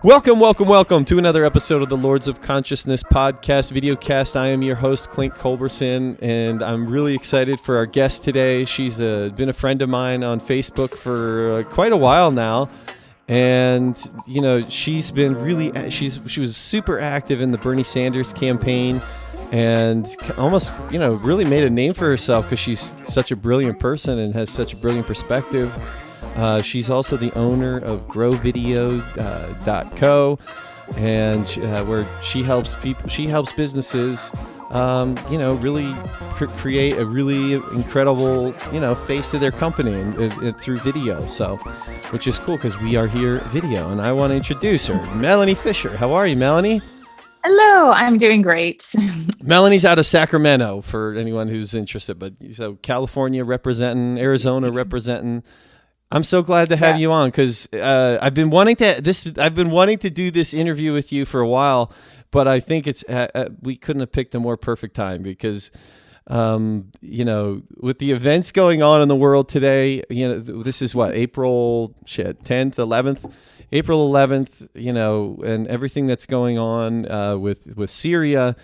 Welcome to another episode of the Lords of Consciousness podcast, videocast. I am your host, Clint Culberson, and I'm really excited for our guest today. She's been a friend of mine on Facebook for quite a while now, and she's been she was super active in the Bernie Sanders campaign, and almost really made a name for herself because she's such a brilliant person and has such a brilliant perspective. She's also the owner of growvideo.co, and where she helps businesses, really create a really incredible, face to their company and through video. So, which is cool because we are here video, and I want to introduce her, Melanie Fisher. How are you, Melanie? Hello, I'm doing great. Melanie's out of Sacramento for anyone who's interested, but so California representing, Arizona representing. I'm so glad to have you on because I've been wanting to do this interview with you for a while, but I think it's we couldn't have picked a more perfect time because with the events going on in the world today, this is what April 11th, and everything that's going on with Syria,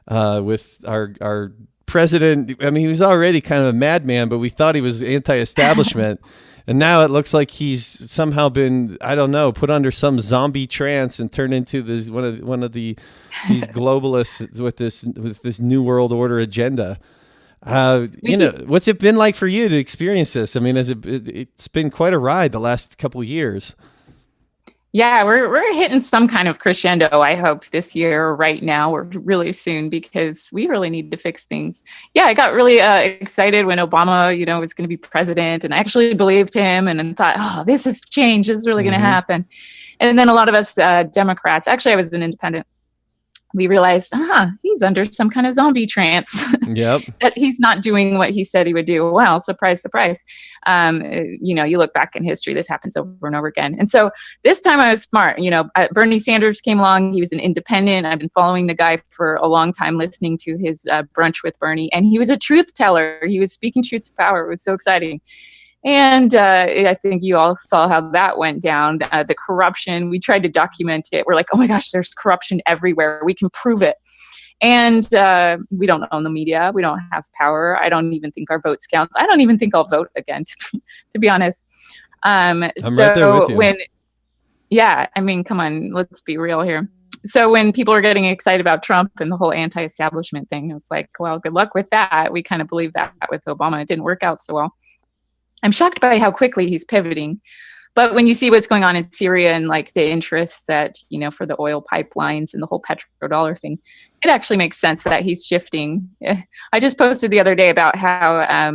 with our president. I mean, he was already kind of a madman, but we thought he was anti-establishment. And now it looks like he's somehow been, I don't know, put under some zombie trance and turned into this one of these globalists with this new world order agenda. What's it been like for you to experience this? I mean, it's been quite a ride the last couple of years. Yeah, we're hitting some kind of crescendo, I hope, this year right now or really soon, because we really need to fix things. Yeah, I got really excited when Obama, was going to be president, and I actually believed him and thought, oh, this is change. This is really going to happen. And then a lot of us Democrats, actually I was an independent, we realized, he's under some kind of zombie trance. Yep. That he's not doing what he said he would do. Well, surprise, surprise. You look back in history, this happens over and over again. And so this time I was smart. Bernie Sanders came along. He was an independent. I've been following the guy for a long time, listening to his Brunch with Bernie. And he was a truth teller. He was speaking truth to power. It was so exciting. And I think you all saw how that went down. The corruption, we tried to document it. We're like, oh my gosh, there's corruption everywhere. We can prove it. And we don't own the media. We don't have power. I don't even think our votes count. I don't even think I'll vote again, to be honest. I'm right there with you. Come on, let's be real here. So when people are getting excited about Trump and the whole anti-establishment thing, it's like, well, good luck with that. We kind of believed that with Obama. It didn't work out so well. I'm shocked by how quickly he's pivoting. But when you see what's going on in Syria and like the interests that, for the oil pipelines and the whole petrodollar thing, it actually makes sense that he's shifting. I just posted the other day about how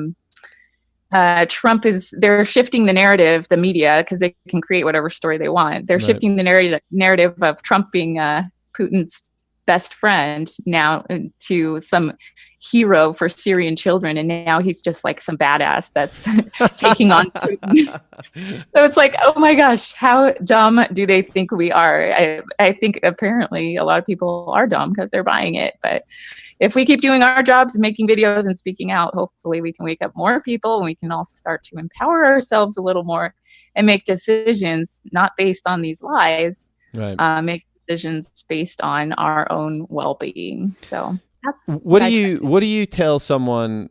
they're shifting the narrative, the media, because they can create whatever story they want. They're shifting the narrative of Trump being Putin's best friend now to some hero for Syrian children, and now he's just like some badass that's taking on Putin. So it's like, oh my gosh, how dumb do they think we are? I think apparently a lot of people are dumb because they're buying it. But if we keep doing our jobs, making videos and speaking out, hopefully we can wake up more people and we can all start to empower ourselves a little more and make decisions not based on these lies, right. Make decisions based on our own well-being. So that's what do you tell someone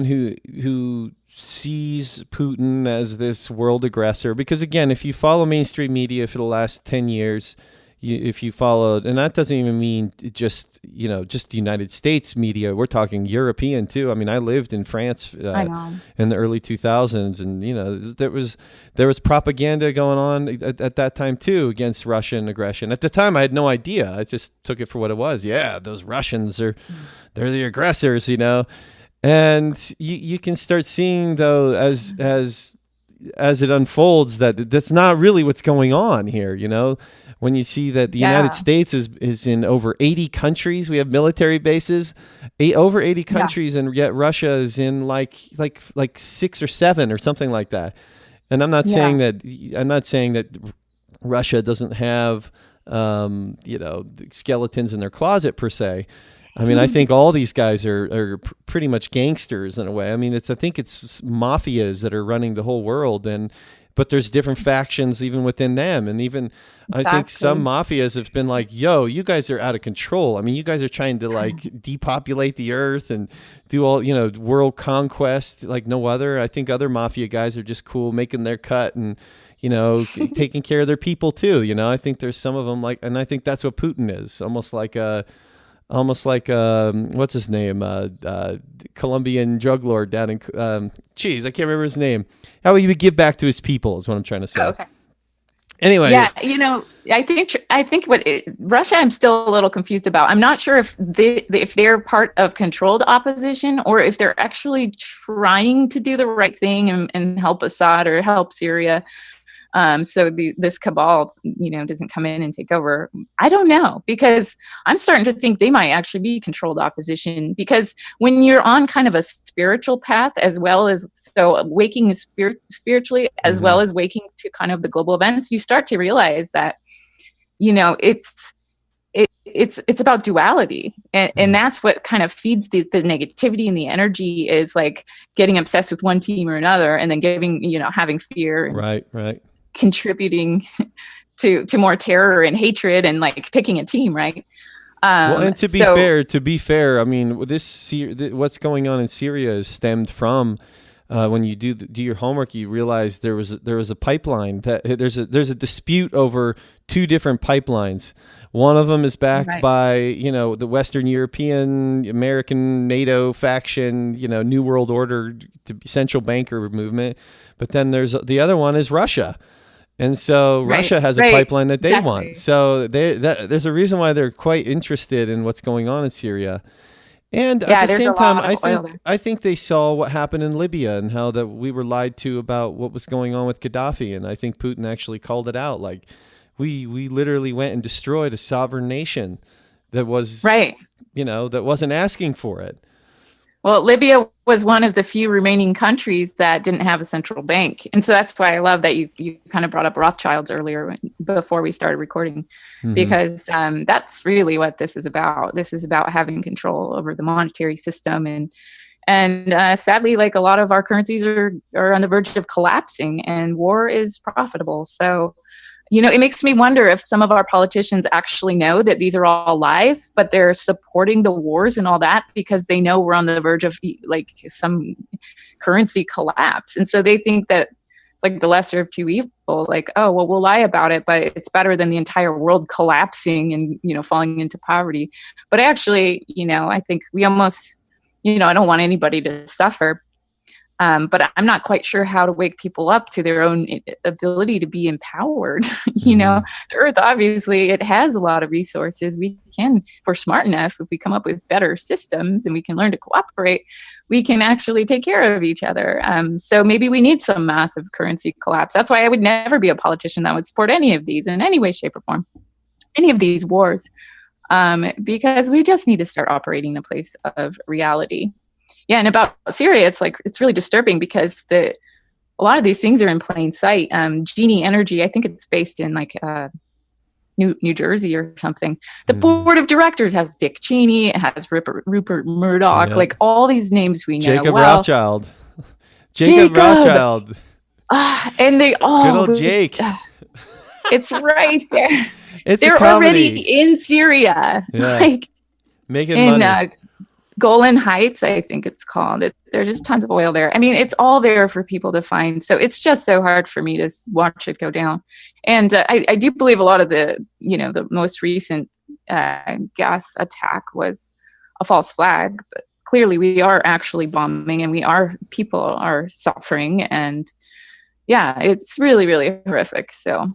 who sees Putin as this world aggressor? Because again, if you follow mainstream media for the last 10 years, if you followed, and that doesn't even mean just the United States media, we're talking European too. I mean, I lived in France in the early 2000s, and there was propaganda going on at that time too against Russian aggression. At the time, I had no idea. I just took it for what it was. Yeah, those Russians they're the aggressors, and you can start seeing though as it unfolds that's not really what's going on here. When you see that the United States is in over 80 countries, we have military bases, over 80 countries, and yet Russia is in like 6 or 7 or something like that. And I'm not saying that Russia doesn't have skeletons in their closet per se. I mean, I think all these guys are pretty much gangsters in a way. I mean, I think it's mafias that are running the whole world, but there's different factions even within them. And even I think some mafias have been like, yo, you guys are out of control. I mean, you guys are trying to like depopulate the earth and do all, world conquest like no other. I think other mafia guys are just cool making their cut and, taking care of their people too. I think there's some of them like, and I think that's what Putin is, almost like what's his name? Colombian drug lord down in, I can't remember his name. How he would give back to his people is what I'm trying to say. Oh, okay. Anyway. Yeah, I think Russia, I'm still a little confused about. I'm not sure if they're part of controlled opposition or if they're actually trying to do the right thing and help Assad or help Syria. So this cabal, doesn't come in and take over. I don't know, because I'm starting to think they might actually be controlled opposition, because when you're on kind of a spiritual path, as well as waking spiritually, as well as waking to kind of the global events, you start to realize that, it's about duality. And that's what kind of feeds the negativity and the energy, is like getting obsessed with one team or another, and then having fear. And, right. Contributing to more terror and hatred and like picking a team, right? And to be fair, I mean, what's going on in Syria is stemmed from when you do your homework, you realize there was a pipeline that there's a dispute over two different pipelines. One of them is backed by the Western European, American, NATO faction, New World Order, central banker movement, but then there's the other one is Russia. And so Russia has a pipeline that they want. So there's a reason why they're quite interested in what's going on in Syria. And at the same time, I think they saw what happened in Libya and how that we were lied to about what was going on with Gaddafi. And I think Putin actually called it out. Like we literally went and destroyed a sovereign nation that was, that wasn't asking for it. Well, Libya was one of the few remaining countries that didn't have a central bank. And so that's why I love that you kind of brought up Rothschilds earlier before we started recording, because that's really what this is about. This is about having control over the monetary system. And sadly, like a lot of our currencies are on the verge of collapsing, and war is profitable. So, it makes me wonder if some of our politicians actually know that these are all lies, but they're supporting the wars and all that because they know we're on the verge of like some currency collapse. And so they think that it's like the lesser of two evils, like, oh, well, we'll lie about it, but it's better than the entire world collapsing and, falling into poverty. But actually, I think we almost, I don't want anybody to suffer. But I'm not quite sure how to wake people up to their own ability to be empowered. The earth, obviously, it has a lot of resources. If we're smart enough, if we come up with better systems and we can learn to cooperate, we can actually take care of each other. So maybe we need some massive currency collapse. That's why I would never be a politician that would support any of these in any way, shape, or form, any of these wars, because we just need to start operating in a place of reality. Yeah, and about Syria, it's really disturbing because a lot of these things are in plain sight. Genie Energy, I think it's based in like New Jersey or something. The board of directors has Dick Cheney, it has Rupert Murdoch, like all these names we know. Jacob Rothschild. Jacob Rothschild. And they all. Good old Jake. It's right there. They're already in Syria. Yeah. Making money. Golan Heights, I think it's called. There's just tons of oil there. I mean, it's all there for people to find. So it's just so hard for me to watch it go down. And I do believe a lot of the most recent gas attack was a false flag. But clearly, we are actually bombing, and people are suffering. And yeah, it's really, really horrific. So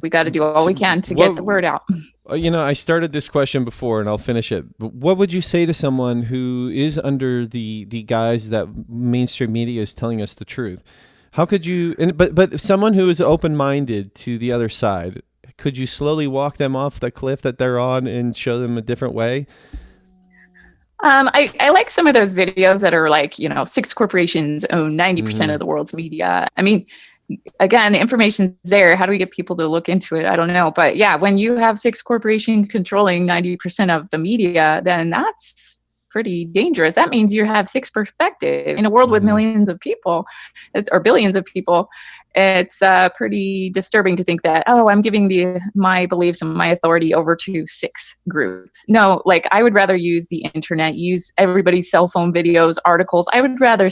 we got to do all we can to get the word out. I started this question before, and I'll finish it. But what would you say to someone who is under the guise that mainstream media is telling us the truth? How could you? But someone who is open-minded to the other side, could you slowly walk them off the cliff that they're on and show them a different way? I like some of those videos that are like, 6 corporations own 90% of the world's media. I mean, again, the information's there. How do we get people to look into it? I don't know. But yeah, when you have 6 corporations controlling 90% of the media, then that's pretty dangerous. That means you have six perspectives in a world with millions of people or billions of people. It's pretty disturbing to think that, oh, I'm giving my beliefs and my authority over to six groups. No, like I would rather use the internet, use everybody's cell phone videos, articles. I would rather,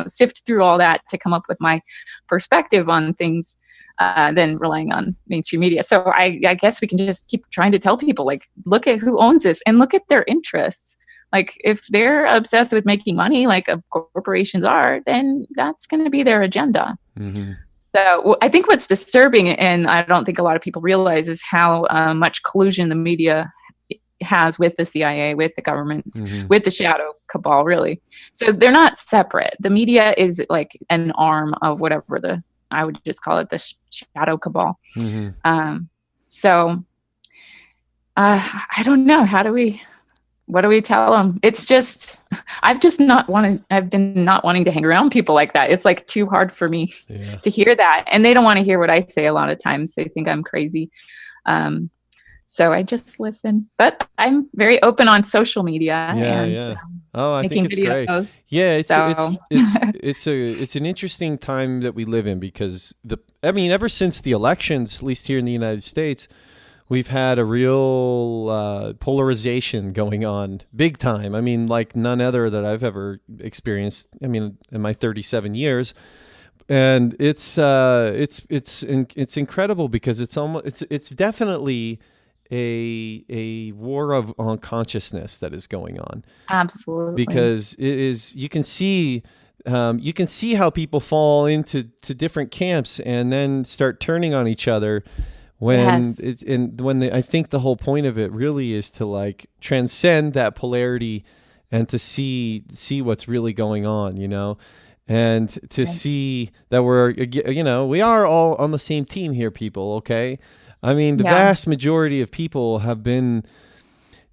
sift through all that to come up with my perspective on things than relying on mainstream media. So I guess we can just keep trying to tell people, like, look at who owns this and look at their interests. Like, if they're obsessed with making money, like corporations are, then that's going to be their agenda. Mm-hmm. So I think what's disturbing, and I don't think a lot of people realize, is how much collusion the media has with the CIA, with the governments, with the shadow cabal, really. So they're not separate. The media is like an arm of whatever I would just call it the shadow cabal. So I don't know. What do we tell them? It's just, I've been not wanting to hang around people like that. It's like too hard for me to hear that. And they don't want to hear what I say a lot of times. They think I'm crazy. So I just listen, but I'm very open on social media I think it's videos. Great. Yeah. It's an interesting time that we live in because ever since the elections, at least here in the United States, we've had a real polarization going on big time. I mean, like none other that I've ever experienced. I mean, in my 37 years, and it's incredible because it's definitely a war on consciousness that is going on. Absolutely. Because it is, you can see how people fall into different camps and then start turning on each other. I think the whole point of it really is to like transcend that polarity and to see what's really going on, and to see that we are all on the same team here, people. Okay. I mean, the vast majority of people have been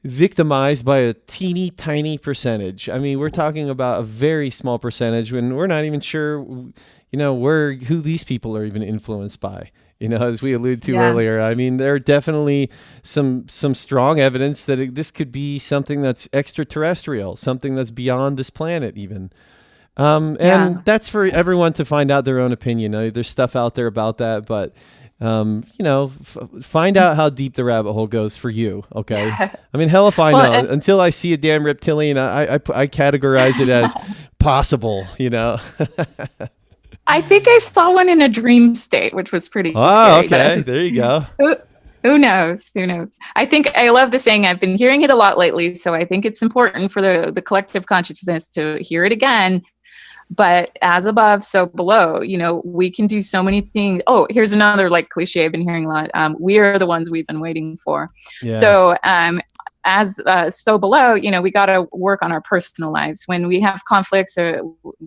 victimized by a teeny tiny percentage. I mean, we're talking about a very small percentage when we're not even sure, who these people are even influenced by. As we alluded to earlier, I mean, there are definitely some strong evidence that this could be something that's extraterrestrial, something that's beyond this planet even. And that's for everyone to find out their own opinion. There's stuff out there about that, but find out how deep the rabbit hole goes for you. Okay. I mean, hell if I know. Until I see a damn reptilian, I categorize it as possible, I think I saw one in a dream state, which was pretty scary. Oh, okay. There you go. Who knows? I think I love the saying. I've been hearing it a lot lately, so I think it's important for the collective consciousness to hear it again. But as above, so below, we can do so many things. Oh, here's another like cliche I've been hearing a lot. We are the ones we've been waiting for. Yeah. So as so below, we got to work on our personal lives. When we have conflicts or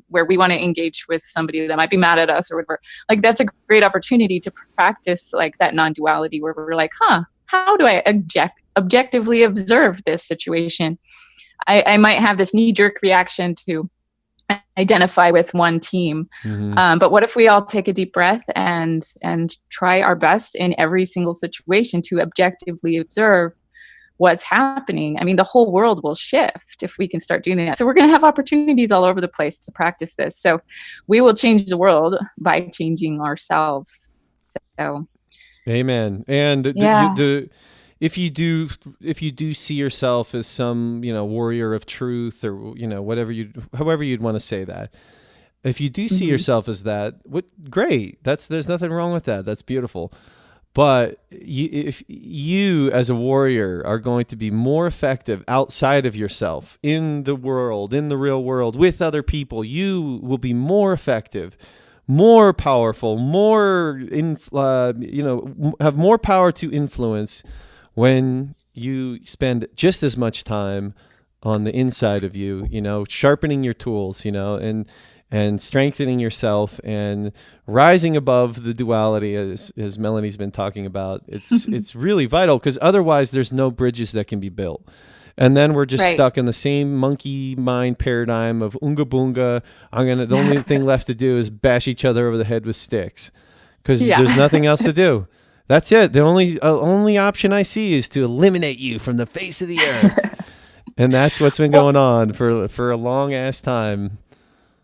where we want to engage with somebody that might be mad at us or whatever, like that's a great opportunity to practice like that non-duality where we're like, how do I objectively observe this situation? I might have this knee-jerk reaction to identify with one team. But what if we all take a deep breath and try our best in every single situation to objectively observe what's happening? I mean, the whole world will shift if we can start doing that. So we're going to have opportunities all over the place to practice this. So we will change the world by changing ourselves. So, amen. And if you do see yourself as some, warrior of truth or, however you'd want to say that, if you do see yourself as that, great. There's nothing wrong with that. That's beautiful. But if you as a warrior are going to be more effective outside of yourself in the world, in the real world with other people, you will be more effective, more powerful, have more power to influence when you spend just as much time on the inside of you, sharpening your tools, and strengthening yourself and rising above the duality as Melanie's been talking about. It's really vital because otherwise there's no bridges that can be built. And then we're just stuck in the same monkey mind paradigm of unga boonga. The only thing left to do is bash each other over the head with sticks because there's nothing else to do. That's it. The only option I see is to eliminate you from the face of the earth. And that's what's been going on for a long ass time.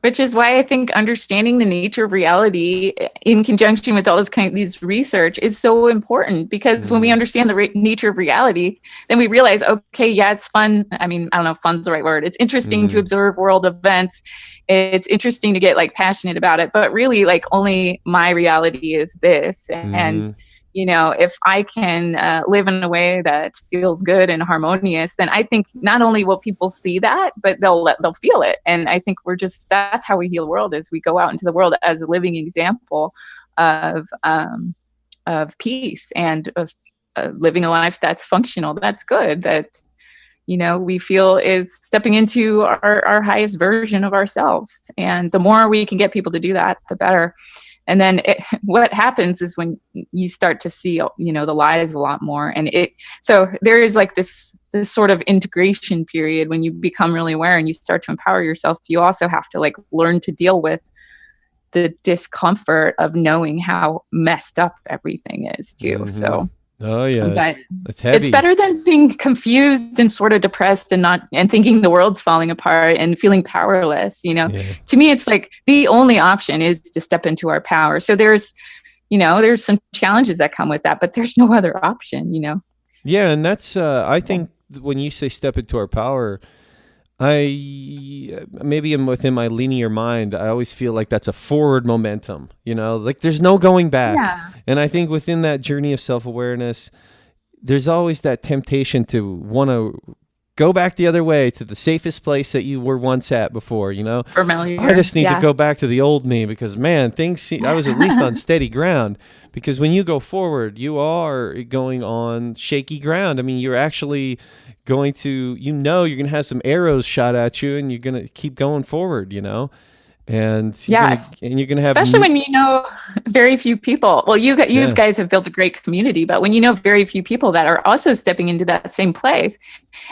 Which is why I think understanding the nature of reality in conjunction with all these research is so important, because when we understand the nature of reality, then we realize, okay, yeah, it's fun. I mean, I don't know if fun's the right word. It's interesting to observe world events. It's interesting to get like passionate about it, but really like only my reality is this. And you know, if I can live in a way that feels good and harmonious, then I think not only will people see that, but they'll feel it. And I think that's how we heal the world, is we go out into the world as a living example of peace and of living a life that's functional, that's good, that, you know, we feel is stepping into our highest version of ourselves. And the more we can get people to do that, the better. And then what happens is when you start to see, you know, the lies a lot more. And so there is like this sort of integration period when you become really aware and you start to empower yourself. You also have to like learn to deal with the discomfort of knowing how messed up everything is too. So. Oh yeah, but it's heavy. It's better than being confused and sort of depressed and thinking the world's falling apart and feeling powerless. You know, to me, it's like the only option is to step into our power. So there's some challenges that come with that, but there's no other option. You know. Yeah, and that's I think when you say step into our power, maybe within my linear mind, I always feel like that's a forward momentum, you know, like there's no going back. Yeah. And I think within that journey of self-awareness, there's always that temptation to want to go back the other way to the safest place that you were once at before, you know. Familiar. I just need to go back to the old me, because man, I was at least on steady ground, because when you go forward, you are going on shaky ground. I mean, you're actually going to, you're going to have some arrows shot at you, and you're going to keep going forward, you know. And you're going to have, especially when you know very few people. Well, you guys have built a great community, but when you know very few people that are also stepping into that same place,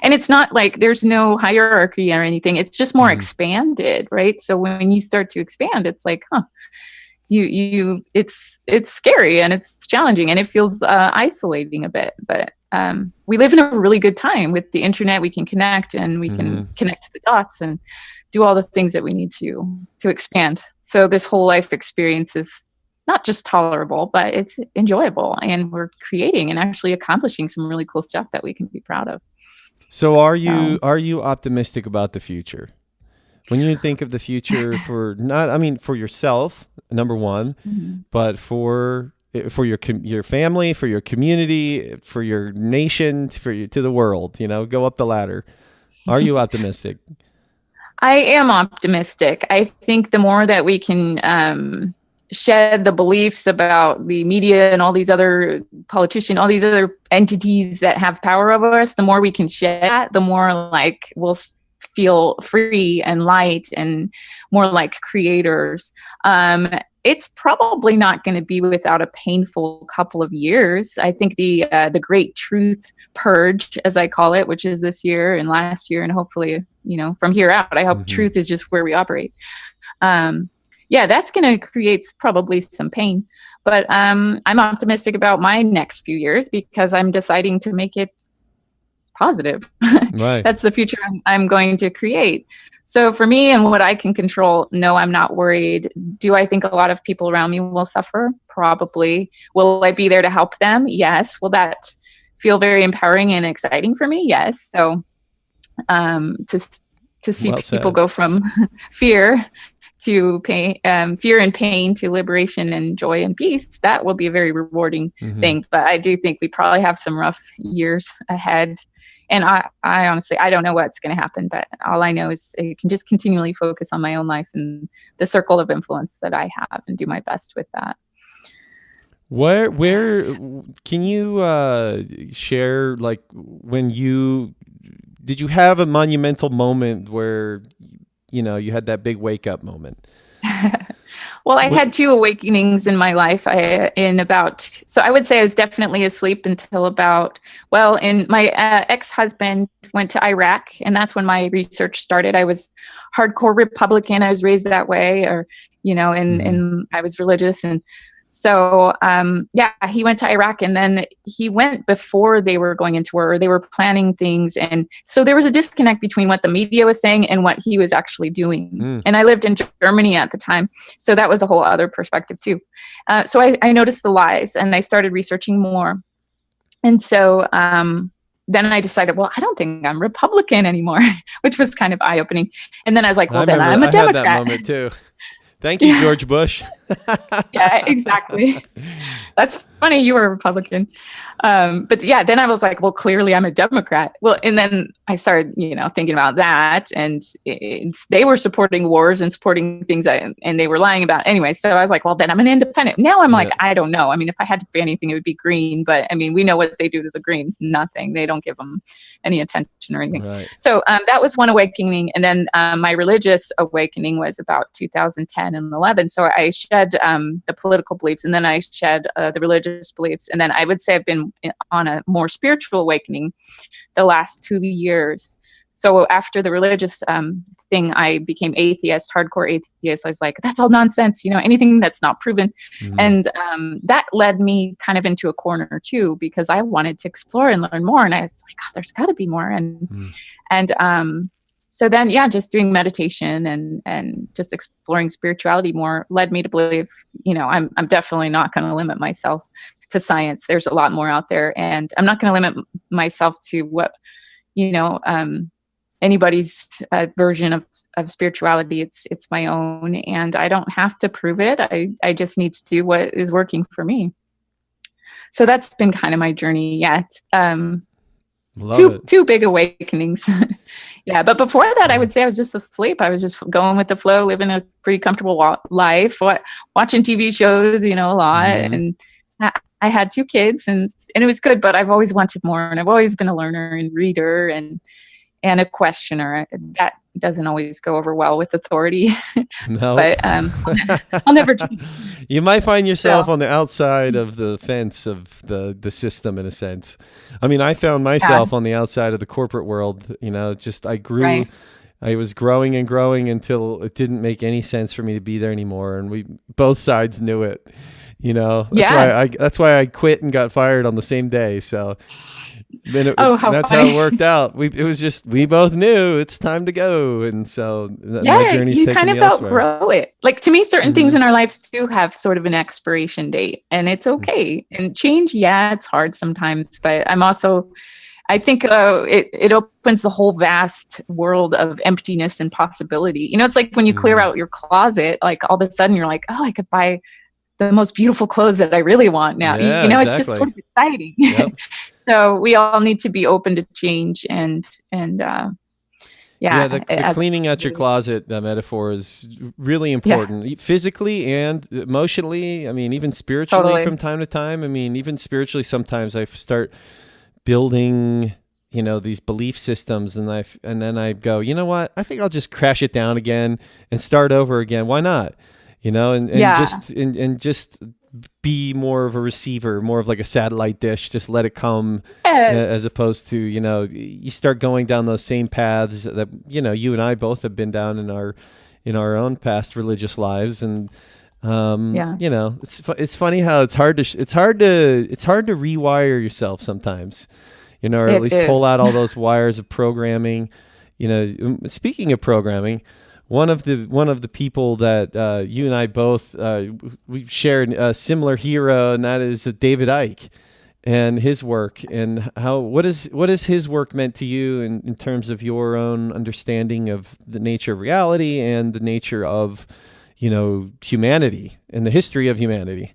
and it's not like there's no hierarchy or anything, it's just more expanded, right? So when you start to expand, it's like, it's scary and it's challenging and it feels isolating a bit, but we live in a really good time with the internet. We can connect and we can connect the dots and do all the things that we need to expand. So this whole life experience is not just tolerable, but it's enjoyable, and we're creating and actually accomplishing some really cool stuff that we can be proud of. So are you optimistic about the future? When you think of the future for yourself, number one, but for your family, for your community, for your nation, to the world, you know, go up the ladder. Are you optimistic? I am optimistic. I think the more that we can shed the beliefs about the media and all these other politicians, all these other entities that have power over us, the more we can shed that, the more like we'll feel free and light and more like creators. It's probably not going to be without a painful couple of years. I think the great truth purge, as I call it, which is this year and last year, and hopefully, you know, from here out, I hope truth is just where we operate. That's going to create probably some pain, but I'm optimistic about my next few years because I'm deciding to make it positive. Right. That's the future I'm going to create. So for me and what I can control, no, I'm not worried. Do I think a lot of people around me will suffer? Probably. Will I be there to help them? Yes. Will that feel very empowering and exciting for me? Yes. So to see people go from fear to pain, fear and pain to liberation and joy and peace, that will be a very rewarding thing. But I do think we probably have some rough years ahead. And I honestly, I don't know what's going to happen, but all I know is I can just continually focus on my own life and the circle of influence that I have and do my best with that. Where can you share, like, did you have a monumental moment where, you know, you had that big wake up moment? Well, I had two awakenings in my life. So I would say I was definitely asleep until my ex-husband went to Iraq, and that's when my research started. I was hardcore Republican. I was raised that way, or, you know, and I was religious. And So yeah, he went to Iraq, and then he went before they were going into war, or they were planning things. And so there was a disconnect between what the media was saying and what he was actually doing. And I lived in Germany at the time, so that was a whole other perspective too. So I noticed the lies, and I started researching more. And so then I decided, well, I don't think I'm Republican anymore, which was kind of eye-opening. And then I was like, well, then I'm a Democrat. I had that moment too. Thank you, George Bush. Yeah, exactly. That's funny. You were a Republican. But yeah, then I was like, well, clearly I'm a Democrat. Well, and then I started, thinking about that. And they were supporting wars and supporting things and they were lying about anyway. So I was like, well, then I'm an independent. Now I'm like, I don't know. I mean, if I had to be anything, it would be green. But I mean, we know what they do to the Greens. Nothing. They don't give them any attention or anything. Right. So that was one awakening. And then my religious awakening was about 2010 and 11. So I shed the political beliefs, and then I shed the religious beliefs. And then I would say I've been on a more spiritual awakening the last 2 years. So after the religious thing, I became atheist, hardcore atheist. I was like, that's all nonsense, anything that's not proven. And that led me kind of into a corner too, because I wanted to explore and learn more. And I was like, oh, there's got to be more. And so then, yeah, just doing meditation and just exploring spirituality more led me to believe, I'm definitely not going to limit myself to science. There's a lot more out there, and I'm not going to limit myself to what, anybody's version of spirituality. It's my own, and I don't have to prove it. I just need to do what is working for me. So that's been kind of my journey. Yeah. Two big awakenings. Yeah. But before that, I would say I was just asleep. I was just going with the flow, living a pretty comfortable life, watching TV shows, a lot. And I had 2 kids and it was good, but I've always wanted more. And I've always been a learner and reader and a questioner. That doesn't always go over well with authority. No. But I'll never change. You might find yourself on the outside of the fence of the system, in a sense. I mean, I found myself on the outside of the corporate world. I grew. Right. I was growing and growing until it didn't make any sense for me to be there anymore, and both sides knew it. That's why I quit and got fired on the same day. So. That's funny. How it worked out. We both knew it's time to go, and so my journey's you taken kind of outgrow it. Like, to me, certain things in our lives do have sort of an expiration date, and it's okay. And change, it's hard sometimes, but I think it opens the whole vast world of emptiness and possibility. It's like when you clear out your closet, like all of a sudden you're like, oh, I could buy the most beautiful clothes that I really want now. Yeah, exactly. It's just sort of exciting. Yep. So we all need to be open to change and the cleaning out your closet metaphor is really important, physically and emotionally. I mean, even spiritually from time to time. I mean, even spiritually, sometimes I start building, these belief systems, and then I go, you know what? I think I'll just crash it down again and start over again. Why not? Just be more of a receiver, more of like a satellite dish. Just let it come, as opposed to, you start going down those same paths that, you and I both have been down in our own past religious lives. And, it's funny how it's hard to rewire yourself sometimes, or at least pull out all those wires of programming. Speaking of programming, one of the people that you and I both we share a similar hero, and that is David Icke and his work. And what is his work meant to you in terms of your own understanding of the nature of reality and the nature of humanity and the history of humanity?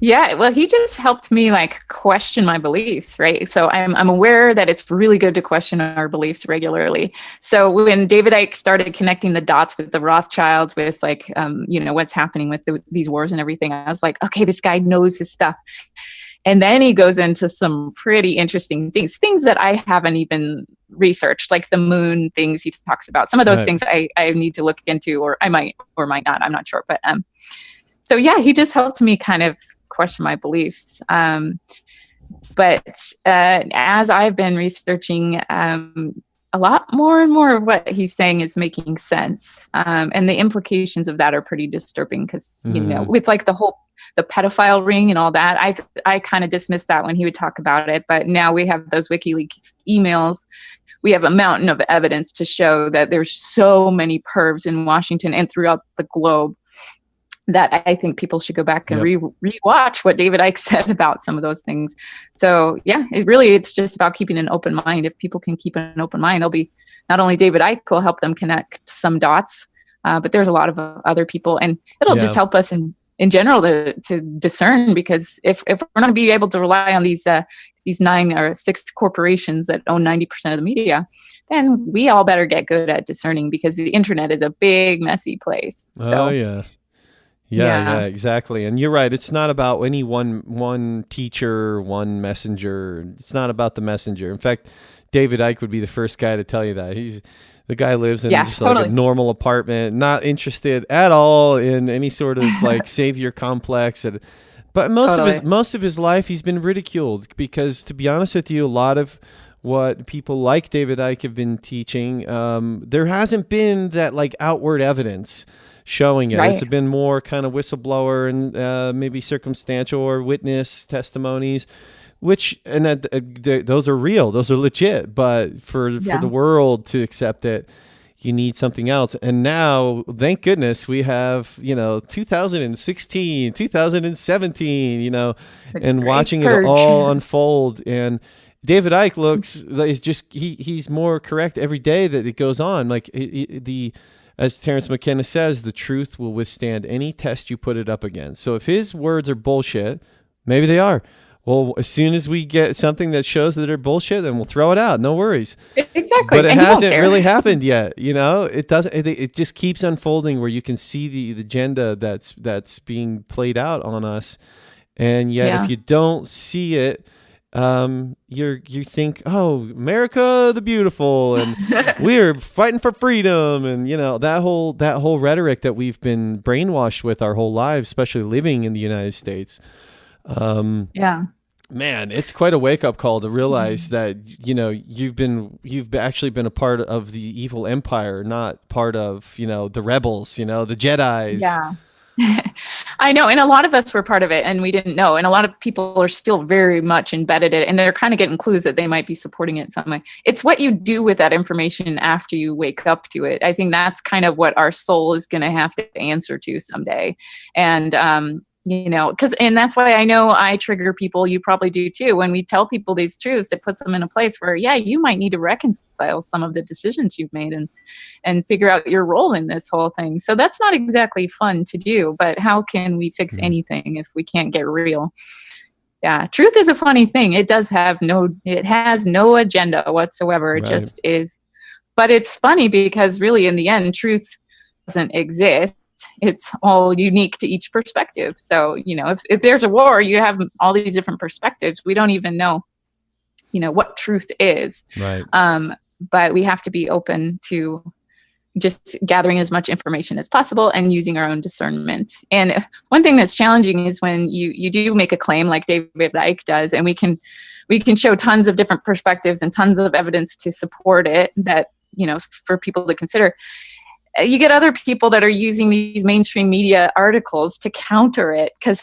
Yeah, well, he just helped me question my beliefs, right? So I'm aware that it's really good to question our beliefs regularly. So when David Icke started connecting the dots with the Rothschilds, with what's happening with these wars and everything, I was like, okay, this guy knows his stuff. And then he goes into some pretty interesting things that I haven't even researched, like the moon things he talks about. Some of those things I need to look into, or I might or might not, I'm not sure. But so yeah, he just helped me kind of question my beliefs. But as I've been researching, a lot more and more of what he's saying is making sense. And the implications of that are pretty disturbing because, with the whole the pedophile ring and all that. I kind of dismissed that when he would talk about it, but now we have those WikiLeaks emails. We have a mountain of evidence to show that there's so many pervs in Washington and throughout the globe that I think people should go back and rewatch what David Icke said about some of those things. So yeah, it's just about keeping an open mind. If people can keep an open mind, they'll be, not only David Icke will help them connect some dots, but there's a lot of other people, and it'll just help us in general to discern, because if we're not going to be able to rely on these 9 or 6 corporations that own 90% of the media, then we all better get good at discerning, because the internet is a big, messy place. So, Yeah, exactly. And you're right. It's not about any one teacher, one messenger. It's not about the messenger. In fact, David Icke would be the first guy to tell you that. The guy lives in just like a normal apartment, not interested at all in any sort of like savior complex. But most of his life, he's been ridiculed, because, to be honest with you, a lot of what people like David Icke have been teaching, there hasn't been that like outward evidence showing it. It's been more kind of whistleblower and maybe circumstantial or witness testimonies, those are real, those are legit. But for the world to accept it, you need something else. And now, thank goodness, we have 2016, 2017, and watching it all unfold. And David Icke he's more correct every day that it goes on. Like as Terence McKenna says, the truth will withstand any test you put it up against. So if his words are bullshit, maybe they are. Well, as soon as we get something that shows that they're bullshit, then we'll throw it out. No worries. Exactly. But it hasn't really happened yet. It doesn't. It just keeps unfolding, where you can see the agenda that's being played out on us, and yet if you don't see it, you think, oh, America the beautiful, and we're fighting for freedom, and that whole rhetoric that we've been brainwashed with our whole lives, especially living in the United States. Man, it's quite a wake-up call to realize that you've actually been a part of the evil empire, not part of the rebels, the Jedis. I know, and a lot of us were part of it and we didn't know, and a lot of people are still very much embedded in it, and they're kind of getting clues that they might be supporting it in some way. It's what you do with that information after you wake up to it. I think that's kind of what our soul is going to have to answer to someday. And and that's why I know I trigger people. You probably do too. When we tell people these truths, it puts them in a place where, you might need to reconcile some of the decisions you've made and figure out your role in this whole thing. So that's not exactly fun to do, but how can we fix anything if we can't get real? Yeah. Truth is a funny thing. It has no agenda whatsoever. It just is. But it's funny because really in the end, truth doesn't exist. It's all unique to each perspective. So, if there's a war, you have all these different perspectives. We don't even know, what truth is. Right. But we have to be open to just gathering as much information as possible and using our own discernment. And one thing that's challenging is when you do make a claim like David Icke does, and we can show tons of different perspectives and tons of evidence to support it that, for people to consider. You get other people that are using these mainstream media articles to counter it, because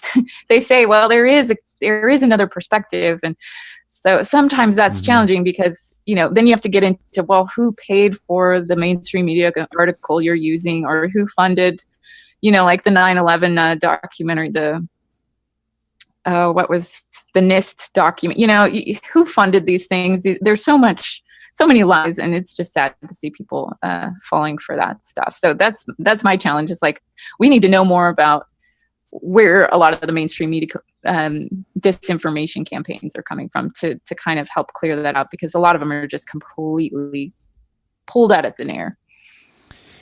they say, well, there is another perspective. And so sometimes that's challenging, because, then you have to get into, well, who paid for the mainstream media article you're using, or who funded, like the 9/11 documentary, what was the NIST document, who funded these things? There's so many lies, and it's just sad to see people falling for that stuff. So that's my challenge. Is like, we need to know more about where a lot of the mainstream media disinformation campaigns are coming from to kind of help clear that up, because a lot of them are just completely pulled out of thin air.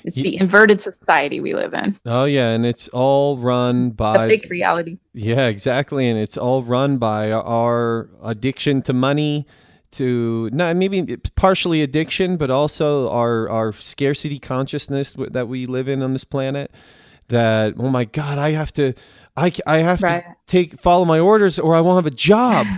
It's the inverted society we live in. Oh yeah, and it's all run by the fake reality. Yeah, exactly, and it's all run by our addiction to money. Maybe it's partially addiction, but also our scarcity consciousness that we live in on this planet. That, oh my God, I have to follow my orders or I won't have a job.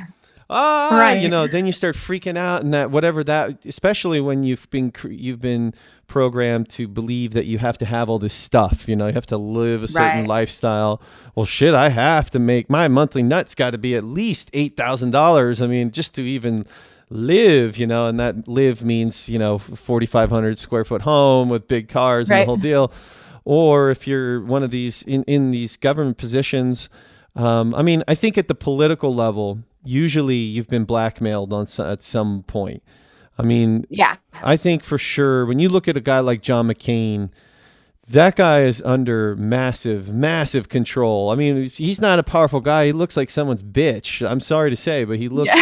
Right. Then you start freaking out, and that whatever that, especially when you've been programmed to believe that you have to have all this stuff, you have to live a certain Right. lifestyle. Well, shit, I have to make my monthly nut's got to be at least $8,000. I mean, just to even live, and that live means, 4,500 square foot home with big cars and the Right. whole deal. Or if you're one of these in these government positions, I think at the political level, usually you've been blackmailed at some point. Yeah. I think for sure when you look at a guy like John McCain, that guy is under massive, massive control. He's not a powerful guy. He looks like someone's bitch. I'm sorry to say, but he looks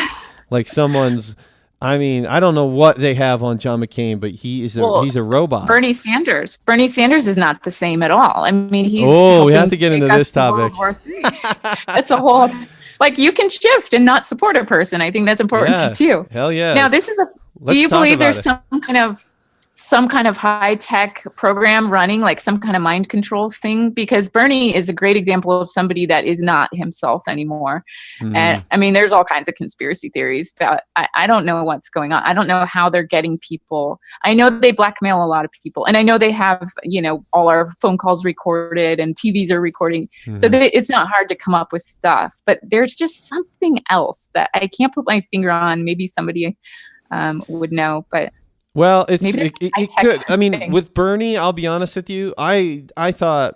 like someone's. I don't know what they have on John McCain, but he's a robot. Bernie Sanders is not the same at all. He's we have to get into this topic. That's a whole, you can shift and not support a person. I think that's important too. Hell yeah. Now do you believe there's some kind of high tech program running, like some kind of mind control thing? Because Bernie is a great example of somebody that is not himself anymore. And there's all kinds of conspiracy theories, but I don't know what's going on. I don't know how they're getting people. I know they blackmail a lot of people, and I know they have, all our phone calls recorded and TVs are recording. So it's not hard to come up with stuff, but there's just something else that I can't put my finger on. Maybe somebody would know, but well, it could. With Bernie, I'll be honest with you. I thought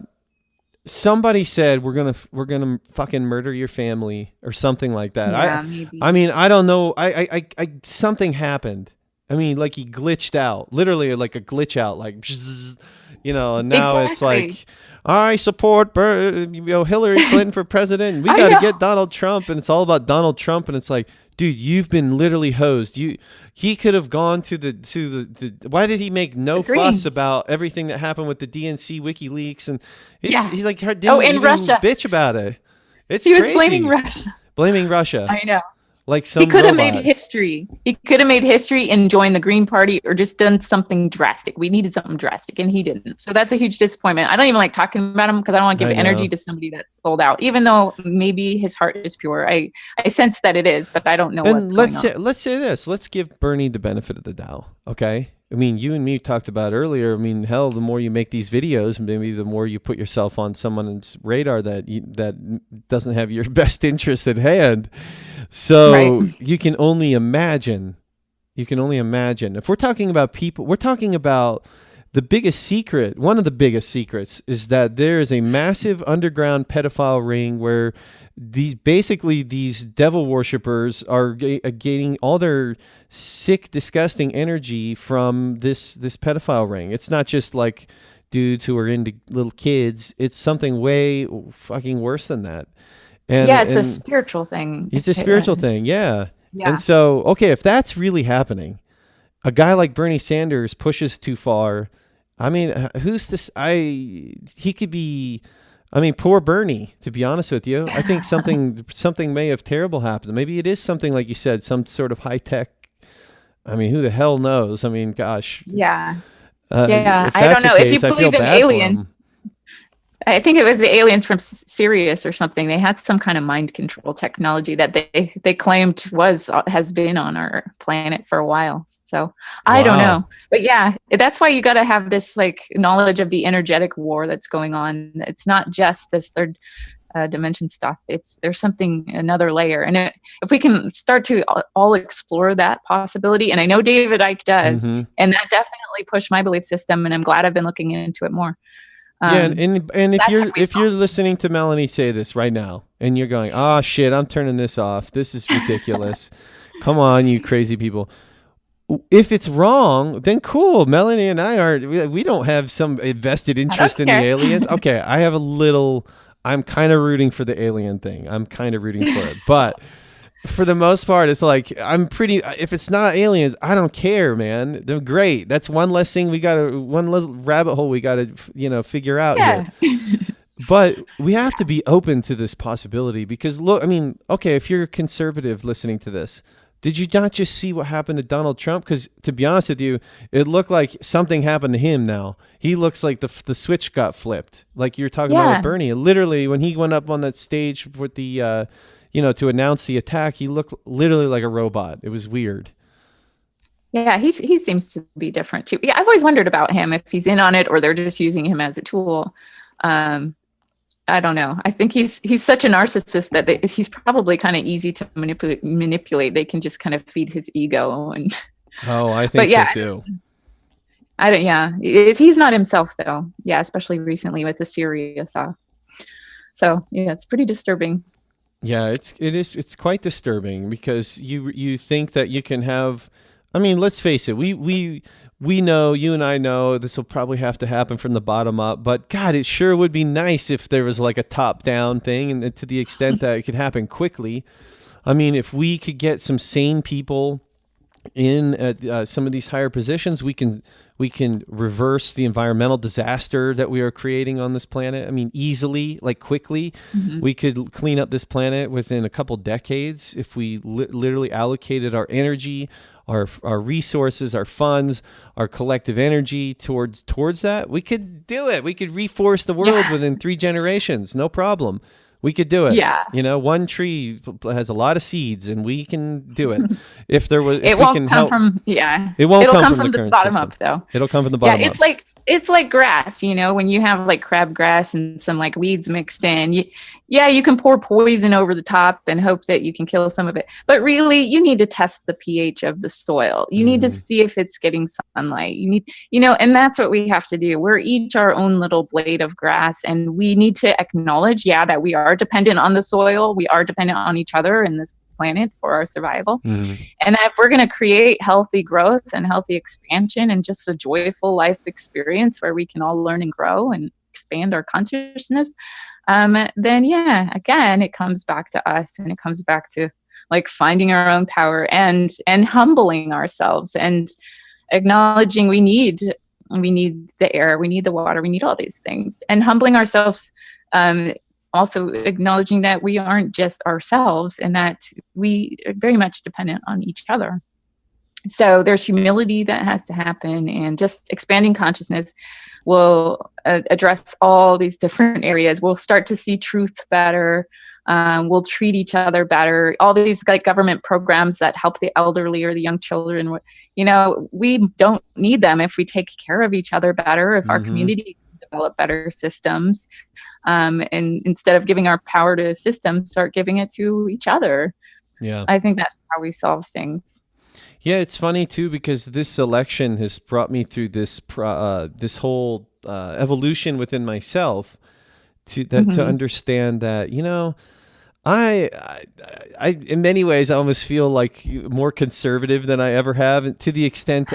somebody said we're gonna fucking murder your family or something like that. Yeah, maybe. I don't know. I something happened. He glitched out, literally like a glitch out, like, and now It's like, I support Hillary Clinton for president. We got to get Donald Trump, and it's all about Donald Trump, and it's like, dude, you've been literally hosed. He could have gone to the. Why did he make no fuss about everything that happened with the DNC WikiLeaks? And he's like, didn't even Russia. bitch about it. He was blaming Russia. I know. Like some he could have robot. made history. He could have made history and joined the Green Party, or just done something drastic. We needed something drastic, and he didn't. So that's a huge disappointment. I don't even like talking about him because I don't want to give energy to somebody that's sold out, even though maybe his heart is pure. I sense that it is, but I don't know what's going on. Let's say this. Let's give Bernie the benefit of the doubt. Okay. You and me talked about earlier. Hell, the more you make these videos, maybe the more you put yourself on someone's radar that doesn't have your best interest at hand. So you can only imagine. If we're talking about people, we're talking about the biggest secret. One of the biggest secrets is that there is a massive underground pedophile ring where these devil worshippers are getting all their sick, disgusting energy from this pedophile ring. It's not just like dudes who are into little kids. It's something way fucking worse than that. It's a spiritual thing. It's a spiritual thing, yeah. And so, okay, if that's really happening, a guy like Bernie Sanders pushes too far. Who's this? He could be. Poor Bernie, to be honest with you. I think something may have terrible happened. Maybe it is something like you said, some sort of high tech. Who the hell knows? Gosh. Yeah. I don't know. If you believe in aliens, I think it was the aliens from Sirius or something. They had some kind of mind control technology that they claimed has been on our planet for a while. So I don't know, but that's why you got to have this knowledge of the energetic war that's going on. It's not just this third dimension stuff. There's something, another layer, and if we can start to all explore that possibility, and I know David Icke does, and that definitely pushed my belief system, and I'm glad I've been looking into it more. And if you're listening to Melanie say this right now, and you're going, "Oh shit, I'm turning this off. This is ridiculous. Come on, you crazy people." If it's wrong, then cool. Melanie and we don't have some vested interest in the aliens. Okay, I'm kind of rooting for the alien thing. I'm kind of rooting for it, but for the most part, it's like if it's not aliens, I don't care, man. They're great. That's one less thing one less rabbit hole we gotta, figure out here. But we have to be open to this possibility because look, okay, if you're a conservative listening to this, did you not just see what happened to Donald Trump? Because to be honest with you, it looked like something happened to him now. He looks like the switch got flipped. Like you were talking about with Bernie. Literally, when he went up on that stage with the to announce the attack, he looked literally like a robot. It was weird. Yeah, he seems to be different too. Yeah, I've always wondered about him, if he's in on it or they're just using him as a tool. I don't know. I think he's such a narcissist that he's probably kind of easy to manipulate. They can just kind of feed his ego. And oh, I think so too. He's not himself though. Yeah, especially recently with the Syria stuff. So yeah, it's pretty disturbing. Yeah, it's quite disturbing, because you think that you can have. I mean, let's face it. We know, you and I know, this will probably have to happen from the bottom up. But God, it sure would be nice if there was like a top-down thing, and to the extent that it could happen quickly. I mean, if we could get some sane people in some of these higher positions, we can reverse the environmental disaster that we are creating on this planet. I mean, easily, like quickly. Mm-hmm. We could clean up this planet within a couple decades if we literally allocated our energy, our resources, our funds, our collective energy towards that. We could do it. We could reforest the world within 3 generations. No problem. We could do it. Yeah. One tree has a lot of seeds, and we can do it. If there was, it won't come from the bottom system. Up though. It'll come from the bottom up. It's like grass, when you have like crabgrass and some like weeds mixed in, you can pour poison over the top and hope that you can kill some of it. But really, you need to test the pH of the soil. You need to see if it's getting sunlight. You need, and that's what we have to do. We're each our own little blade of grass, and we need to acknowledge, that we are dependent on the soil. We are dependent on each other in this planet for our survival. And that if we're going to create healthy growth and healthy expansion and just a joyful life experience where we can all learn and grow and expand our consciousness, then again, it comes back to us, and it comes back to like finding our own power and humbling ourselves and acknowledging we need the air, we need the water, we need all these things, and humbling ourselves, also acknowledging that we aren't just ourselves and that we are very much dependent on each other. So there's humility that has to happen, and just expanding consciousness will address all these different areas. We'll start to see truth better. We'll treat each other better. All these like government programs that help the elderly or the young children, we don't need them if we take care of each other better, if our community develop better systems, and instead of giving our power to systems, start giving it to each other. Yeah, I think that's how we solve things. Yeah, it's funny too, because this election has brought me through this whole evolution within myself to understand that I in many ways I almost feel like more conservative than I ever have, to the extent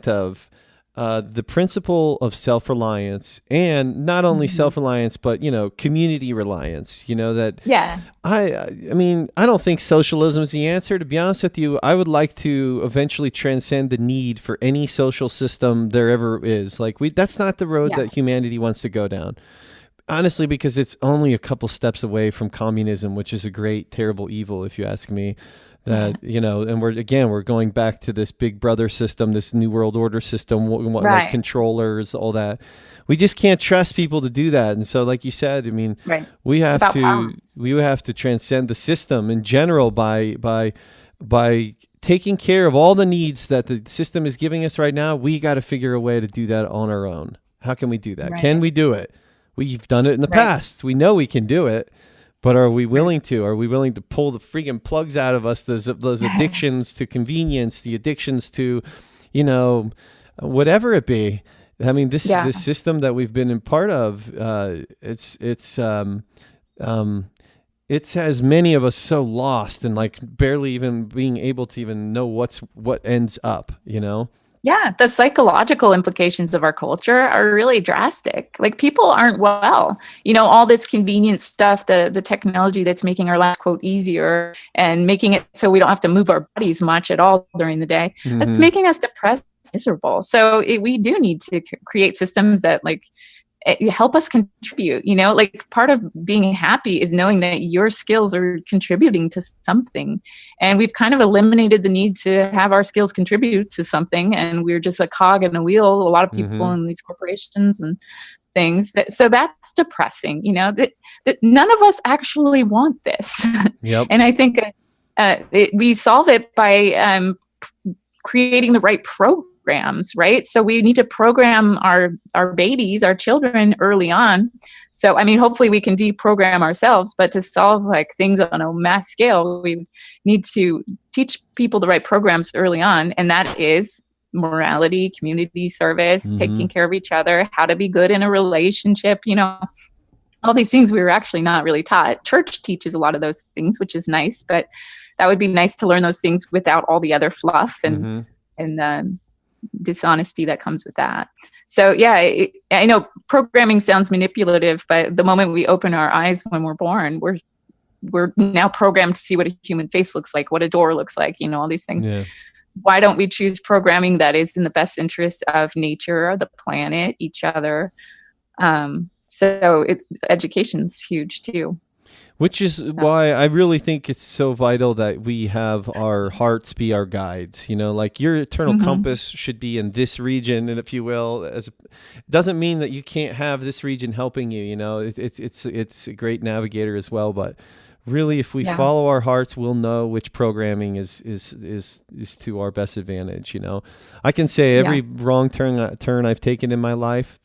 of the principle of self-reliance, and not only self-reliance, but, community reliance, I mean, I don't think socialism is the answer. To be honest with you, I would like to eventually transcend the need for any social system there ever is. Like that's not the road that humanity wants to go down. Honestly, because it's only a couple steps away from communism, which is a great, terrible evil, if you ask me. That, and we're going back to this big brother system, this new world order system, like controllers, all that. We just can't trust people to do that. And so, like you said, I mean, we have to transcend the system in general by taking care of all the needs that the system is giving us right now. We got to figure a way to do that on our own. How can we do that? Can we do it? We've done it in the past. We know we can do it. But are we willing to? Are we willing to pull the freaking plugs out of us? Those addictions to convenience, the addictions to, whatever it be. I mean, this system that we've been in part of, it has many of us so lost and like barely even being able to even know what ends up. Yeah, the psychological implications of our culture are really drastic. Like people aren't well. All this convenient stuff, the technology that's making our lives, quote, easier and making it so we don't have to move our bodies much at all during the day. That's making us depressed, miserable. So we do need to create systems that help us contribute. Like part of being happy is knowing that your skills are contributing to something, and we've kind of eliminated the need to have our skills contribute to something, and we're just a cog in a wheel. A lot of people in these corporations and things. So that's depressing, that none of us actually want this. Yep. And I think we solve it by creating the right programs, right? So we need to program our babies, our children early on. So, I mean, hopefully we can deprogram ourselves, but to solve like things on a mass scale, we need to teach people the right programs early on. And that is morality, community service, taking care of each other, how to be good in a relationship, all these things we were actually not really taught. Church teaches a lot of those things, which is nice, but that would be nice to learn those things without all the other fluff and dishonesty that comes with that. So yeah, I know programming sounds manipulative, but the moment we open our eyes when we're born, we're now programmed to see what a human face looks like, what a door looks like, all these things. Yeah. Why don't we choose programming that is in the best interest of nature, the planet, each other? So education's huge too. Which is why I really think it's so vital that we have our hearts be our guides. Like your eternal compass should be in this region, and if you will, it doesn't mean that you can't have this region helping you. It's a great navigator as well. But really, if we follow our hearts, we'll know which programming is to our best advantage. I can say every wrong turn I've taken in my life,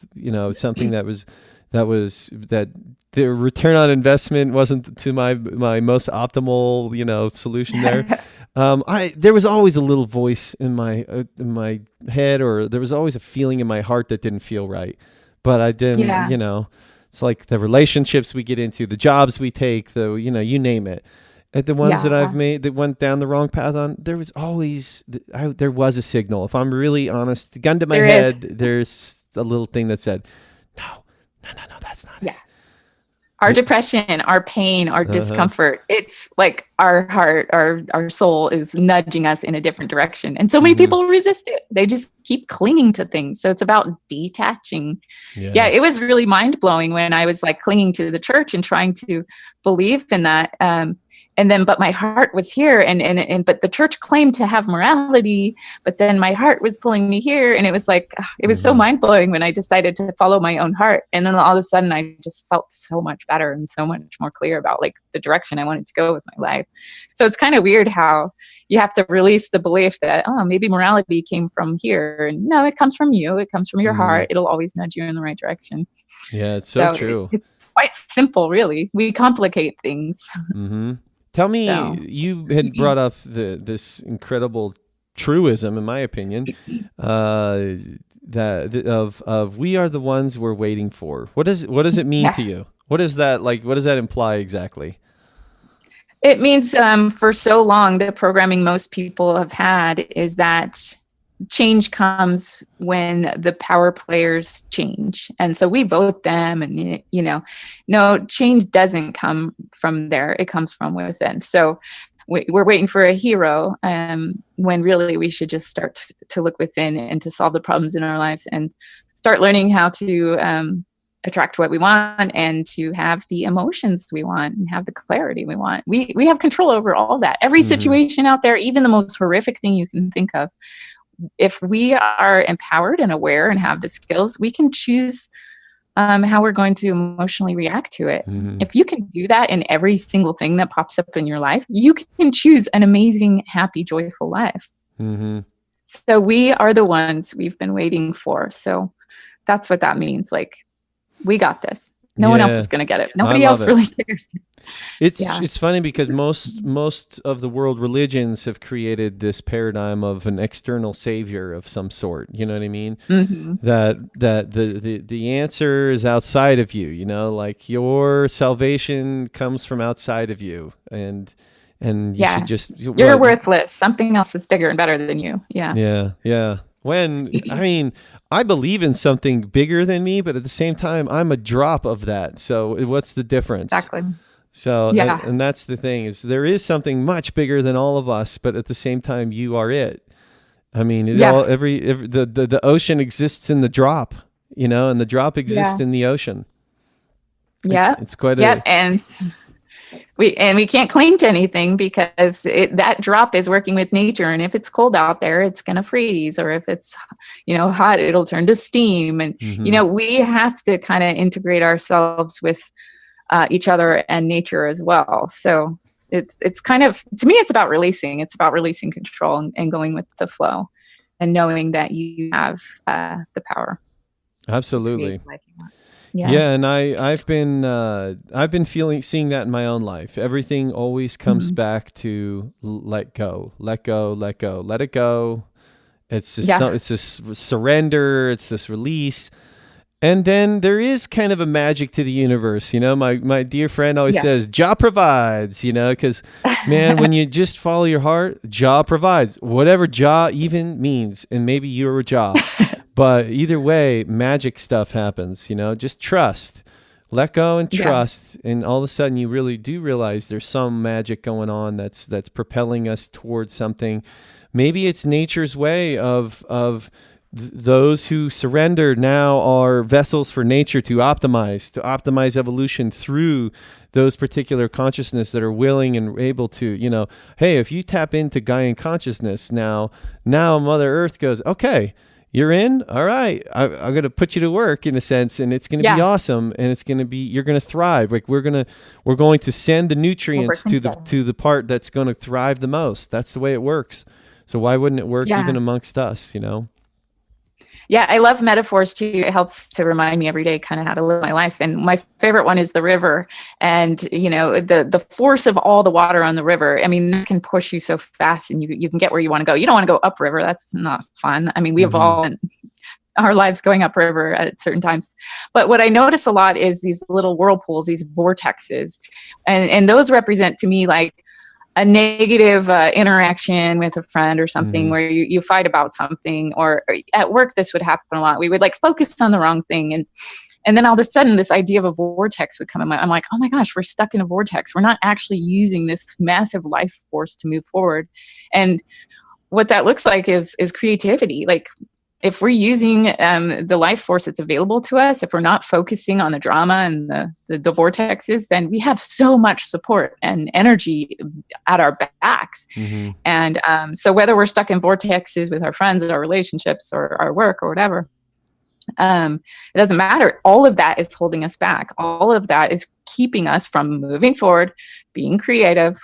something that the return on investment wasn't to my most optimal, solution there. There was always a little voice in my head, or there was always a feeling in my heart that didn't feel right. But I didn't, it's like the relationships we get into, the jobs we take, you name it. At the ones that I've made that went down the wrong path on, there was always, there was a signal. If I'm really honest, gun to my head, there's a little thing that said, no, that's not it. Our depression, our pain, our discomfort, it's like our heart, our soul is nudging us in a different direction. And so many people resist it. They just keep clinging to things. So it's about detaching. Yeah, it was really mind-blowing when I was like clinging to the church and trying to believe in that. But my heart was here, but the church claimed to have morality, but then my heart was pulling me here, and it was like it was so mind blowing when I decided to follow my own heart, and then all of a sudden I just felt so much better and so much more clear about like the direction I wanted to go with my life. So it's kind of weird how you have to release the belief that maybe morality came from here, and no, it comes from you. It comes from your heart. It'll always nudge you in the right direction. Yeah, it's so true. It's quite simple, really. We complicate things. Tell me, you had brought up this incredible truism, in my opinion, that we are the ones we're waiting for. What does it mean to you? What is that like? What does that imply exactly? It means for so long, the programming most people have had is that change comes when the power players change. And so we vote them, and, no, change doesn't come from there. It comes from within. So we're waiting for a hero when really we should just start to look within and to solve the problems in our lives and start learning how to attract what we want and to have the emotions we want and have the clarity we want. We have control over all that. Every situation out there, even the most horrific thing you can think of, if we are empowered and aware and have the skills, we can choose how we're going to emotionally react to it. If you can do that in every single thing that pops up in your life, you can choose an amazing, happy, joyful life. So we are the ones we've been waiting for. So that's what that means. Like, we got this. No one else is going to get it. Nobody else really cares. It's funny because most of the world religions have created this paradigm of an external savior of some sort. You know what I mean? That the answer is outside of you. Like your salvation comes from outside of you, and you should just you're worthless. Something else is bigger and better than you. Yeah. When I believe in something bigger than me, but at the same time, I'm a drop of that. So what's the difference? Exactly. So, and that's the thing is there is something much bigger than all of us, but at the same time, you are it. I mean, the ocean exists in the drop, and the drop exists in the ocean. It's quite and we can't cling to anything because that drop is working with nature, and if it's cold out there, it's going to freeze, or if it's hot, it'll turn to steam. And we have to kind of integrate ourselves with each other and nature as well. So it's kind of, to me, it's about releasing control and going with the flow and knowing that you have the power. Absolutely. Yeah, and I've been seeing that in my own life. Everything always comes back to let go, let it go. It's just it's this surrender, it's this release. And then there is kind of a magic to the universe. My dear friend always says, Jah provides, because, man, when you just follow your heart, Jah provides. Whatever Jah even means, and maybe you're a Jah. But either way, magic stuff happens, just trust. Let go and trust. And all of a sudden, you really do realize there's some magic going on that's propelling us towards something. Maybe it's nature's way of those who surrender now are vessels for nature to optimize evolution through those particular consciousness that are willing and able to, hey, if you tap into Gaian consciousness now Mother Earth goes, okay, you're in. All right. I'm going to put you to work in a sense, and it's going to be awesome. And it's going to be, you're going to thrive. Like we're going to send the nutrients to the part that's going to thrive the most. That's the way it works. So why wouldn't it work even amongst us, Yeah, I love metaphors too. It helps to remind me every day kind of how to live my life. And my favorite one is the river. And, the force of all the water on the river, I mean, that can push you so fast and you can get where you want to go. You don't want to go upriver. That's not fun. I mean, we have all our lives going upriver at certain times. But what I notice a lot is these little whirlpools, these vortexes. And those represent to me like a negative interaction with a friend or something where you fight about something, or at work, this would happen a lot. We would like focus on the wrong thing. And then all of a sudden this idea of a vortex would come in. I'm like, oh my gosh, we're stuck in a vortex. We're not actually using this massive life force to move forward. And what that looks like is creativity. Like if we're using the life force that's available to us, if we're not focusing on the drama and the vortexes, then we have so much support and energy at our backs. And so whether we're stuck in vortexes with our friends, our relationships, or our work or whatever, it doesn't matter. All of that is holding us back. All of that is keeping us from moving forward, being creative.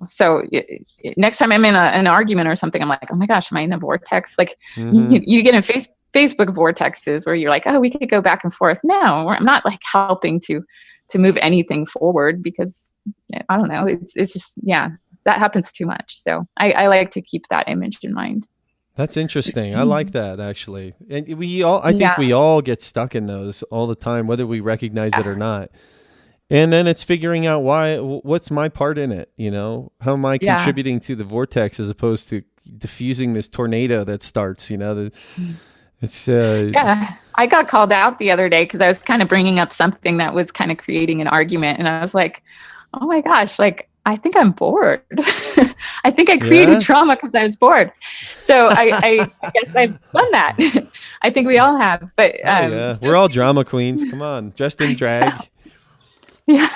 So next time I'm in an argument or something, I'm like, oh my gosh, am I in a vortex? Like you get in Facebook vortexes where you're like, oh, we could go back and forth. No, I'm not like helping to move anything forward because I don't know. It's just, that happens too much. So I like to keep that image in mind. That's interesting. I like that actually. And I think we all get stuck in those all the time, whether we recognize it or not. And then it's figuring out what's my part in it? How am I contributing to the vortex as opposed to diffusing this tornado that starts, it's I got called out the other day because I was kind of bringing up something that was kind of creating an argument. And I was like, oh my gosh, like, I think I'm bored. I think I created trauma because I was bored. So I guess I've done that. I think we all have, but we're all drama queens. Come on, dressed in drag. Yeah,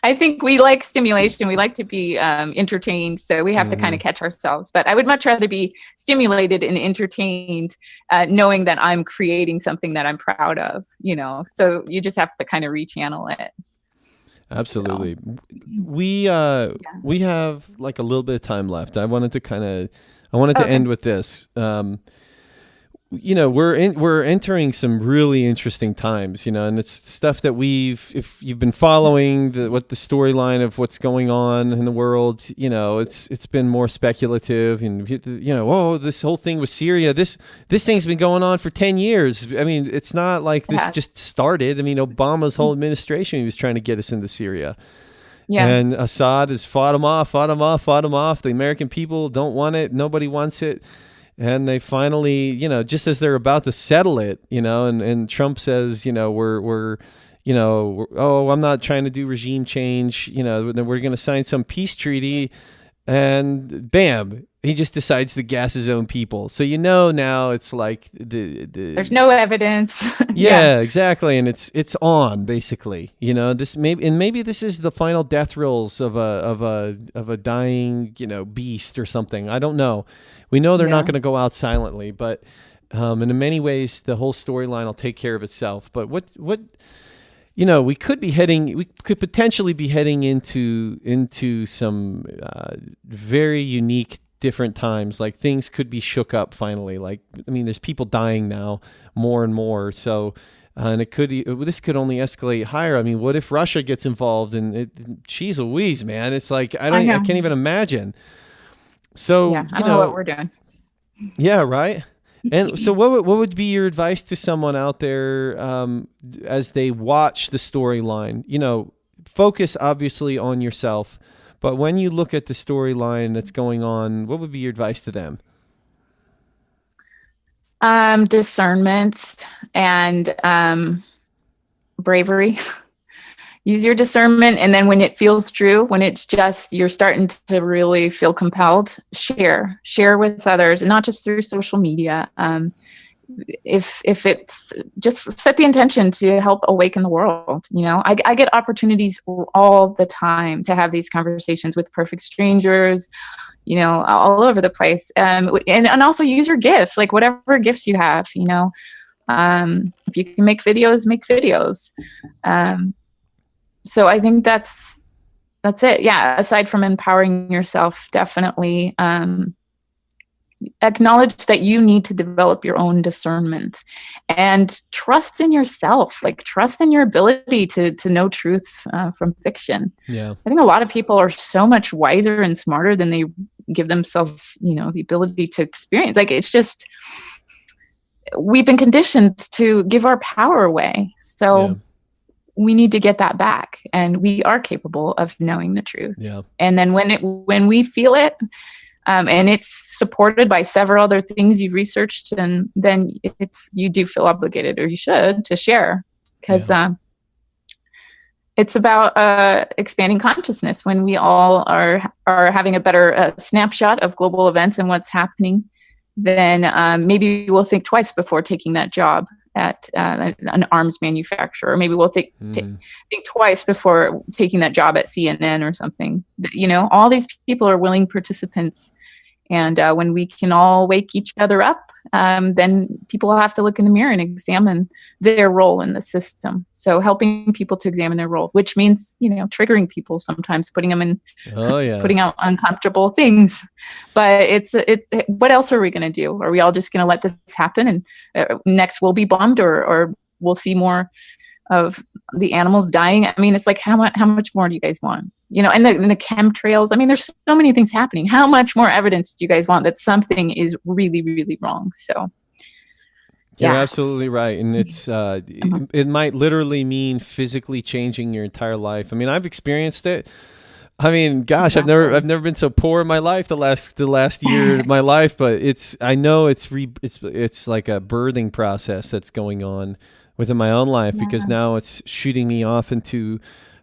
I think we like stimulation. We like to be entertained. So we have to kind of catch ourselves. But I would much rather be stimulated and entertained, knowing that I'm creating something that I'm proud of, So you just have to kind of rechannel it. Absolutely. So. We have like a little bit of time left. I wanted to end with this. We're entering some really interesting times, and it's stuff that if you've been following the storyline of what's going on in the world, it's been more speculative and, this whole thing with Syria, this thing's been going on for 10 years. I mean, it's not like this just started. I mean, Obama's whole administration, he was trying to get us into Syria. Yeah. And Assad has fought him off. The American people don't want it. Nobody wants it. And they finally, just as they're about to settle it, and Trump says, I'm not trying to do regime change, then we're going to sign some peace treaty. And bam, he just decides to gas his own people. So now it's like there's no evidence. Yeah, exactly, and it's on basically. Maybe this is the final death thrills of a dying beast or something. I don't know. We know they're not going to go out silently, but and in many ways the whole storyline will take care of itself. But what we could potentially be heading into some very unique different times. Like things could be shook up finally. Like, I mean, there's people dying now more and more. So, and this could only escalate higher. I mean, what if Russia gets involved? And geez Louise, man, it's like, I can't even imagine. So, I don't know what we're doing. Yeah. Right. And so what would be your advice to someone out there, as they watch the storyline? Focus obviously on yourself, but when you look at the storyline that's going on, what would be your advice to them? Discernment and bravery. Use your discernment, and then when it feels true, when it's just you're starting to really feel compelled, share with others, and not just through social media. If it's just set the intention to help awaken the world. I get opportunities all the time to have these conversations with perfect strangers, all over the place. And also use your gifts, like whatever gifts you have, if you can make videos, make videos. So I think that's it. Yeah. Aside from empowering yourself, definitely, acknowledge that you need to develop your own discernment and trust in yourself, like trust in your ability to know truth from fiction. Yeah. I think a lot of people are so much wiser and smarter than they give themselves, the ability to experience. Like, it's just, we've been conditioned to give our power away. So we need to get that back, and we are capable of knowing the truth. Yeah. And then when we feel it, and it's supported by several other things you've researched, and then you do feel obligated, or you should, to share, because it's about expanding consciousness. When we all are having a better snapshot of global events and what's happening, then maybe we'll think twice before taking that job at an arms manufacturer, or maybe we'll think twice before taking that job at CNN or something. All these people are willing participants, and when we can all wake each other up, then people have to look in the mirror and examine their role in the system. So helping people to examine their role, which means triggering people sometimes, putting them in, putting out uncomfortable things. But it's what else are we going to do? Are we all just going to let this happen, and next we'll be bombed, or we'll see more of the animals dying? I mean, it's like, how much more do you guys want? And the chemtrails. I mean, there's so many things happening. How much more evidence do you guys want that something is really, really wrong? So you're absolutely right. And it's it might literally mean physically changing your entire life. I mean, I've experienced it. I mean, gosh, I've never been so poor in my life the last year of my life, but I know it's like a birthing process that's going on within my own life, because now it's shooting me off into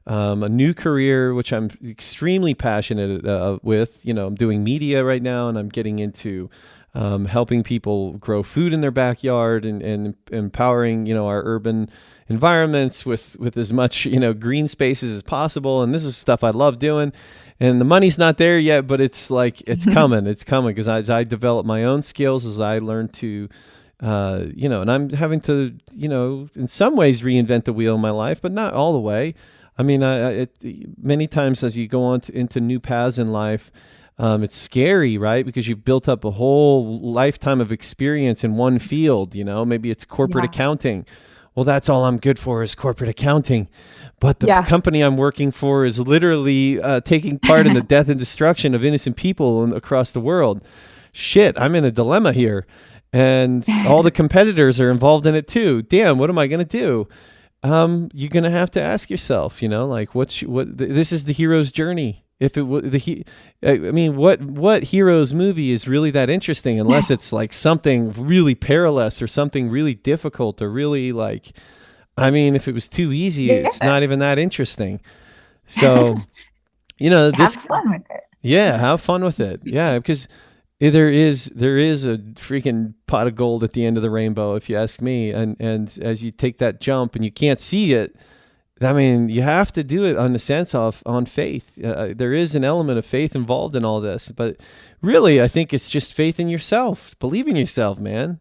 a new career, which I'm extremely passionate with. I'm doing media right now, and I'm getting into helping people grow food in their backyard, and empowering, our urban environments with as much, green spaces as possible. And this is stuff I love doing, and the money's not there yet, but it's like, it's coming, because as I develop my own skills, as I learn to, and I'm having to, in some ways reinvent the wheel in my life, but not all the way. I mean, many times as you go on into new paths in life, it's scary, right? Because you've built up a whole lifetime of experience in one field. Maybe it's corporate accounting. Well, that's all I'm good for is corporate accounting. But the company I'm working for is literally taking part in the death and destruction of innocent people across the world. Shit, I'm in a dilemma here. And all the competitors are involved in it too. Damn, what am I going to do? You're going to have to ask yourself, like, this is the hero's journey. If it was what hero's movie is really that interesting, unless it's like something really perilous or something really difficult, or really like, if it was too easy, it's not even that interesting. So, have fun with it. Yeah, have fun with it. Yeah, because There is a freaking pot of gold at the end of the rainbow, if you ask me. And as you take that jump and you can't see it, I mean, you have to do it on the sense of on faith. There is an element of faith involved in all this, but really, I think it's just faith in yourself. Believe in yourself, man.